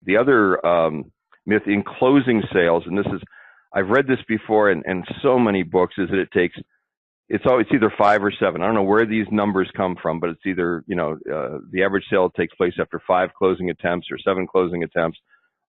the other myth in closing sales, and I've read this before in so many books, is that it's either 5 or 7. I don't know where these numbers come from, but it's either, the average sale takes place after 5 closing attempts or 7 closing attempts,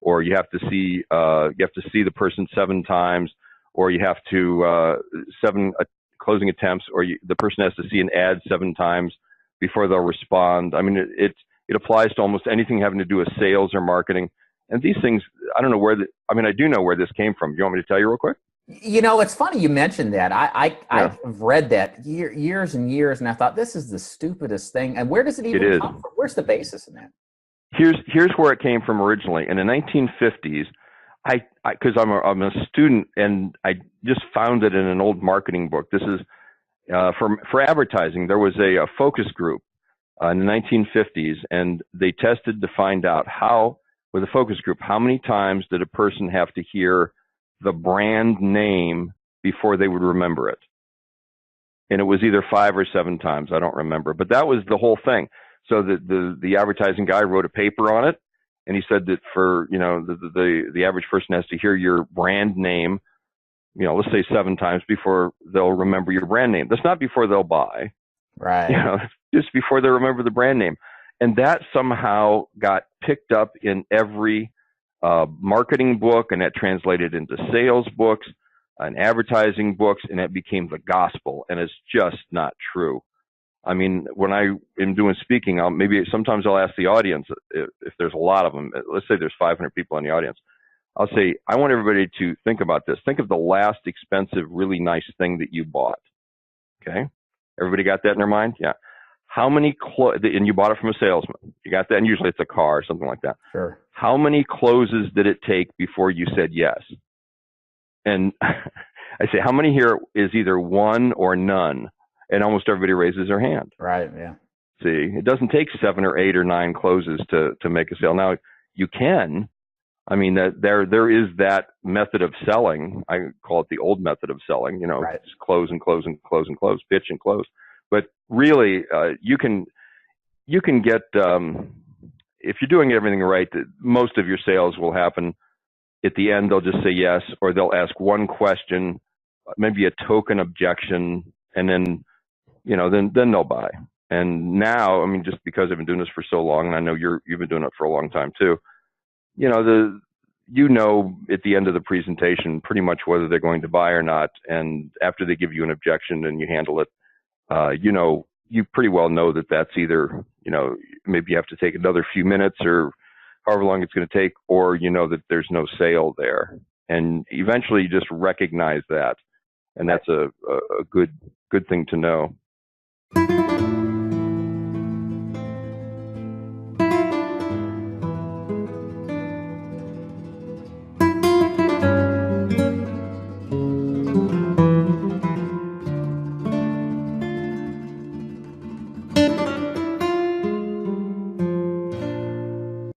or you have to see the person 7 times, or you have to 7 closing attempts, or the person has to see an ad 7 times before they'll respond. I mean, it applies to almost anything having to do with sales or marketing. And these things, I don't know I do know where this came from. Do you want me to tell you real quick? It's funny you mentioned that. I've read that years and years, and I thought, this is the stupidest thing. And where does it even come from? Where's the basis in that? Here's where it came from originally. In the 1950s, because I'm a student, and I just found it in an old marketing book. This is for advertising. There was a focus group in the 1950s, and they tested to find out with a focus group, how many times did a person have to hear the brand name before they would remember it. And it was either 5 or 7 times. I don't remember, but that was the whole thing. So the advertising guy wrote a paper on it, and he said that for, the average person has to hear your brand name, let's say 7 times before they'll remember your brand name. That's not before they'll buy. Right. Just before they remember the brand name. And that somehow got picked up in every marketing book, and that translated into sales books and advertising books, and it became the gospel. And it's just not true. I mean, when I am doing speaking, sometimes I'll ask the audience if there's a lot of them. Let's say there's 500 people in the audience. I'll say, I want everybody to think about this. Think of the last expensive, really nice thing that you bought. Okay? Everybody got that in their mind? Yeah. How many and you bought it from a salesman. You got that? And usually it's a car or something like that. Sure. How many closes did it take before you said yes? And I say, how many here is either 1 or none? And almost everybody raises their hand. Right, yeah. See, it doesn't take 7 or 8 or 9 closes to make a sale. Now, you can. I mean, there is that method of selling. I call it the old method of selling, right. Just close and close and close and close, pitch and close. But really, you can get, if you're doing everything right, most of your sales will happen at the end. They'll just say yes, or they'll ask one question, maybe a token objection, and then they'll buy. And now, I mean, just because I've been doing this for so long, and I know you've been doing it for a long time too, at the end of the presentation pretty much whether they're going to buy or not. And after they give you an objection and you handle it, you pretty well know that that's either, maybe you have to take another few minutes or however long it's going to take, or that there's no sale there. And eventually you just recognize that. And that's a good thing to know.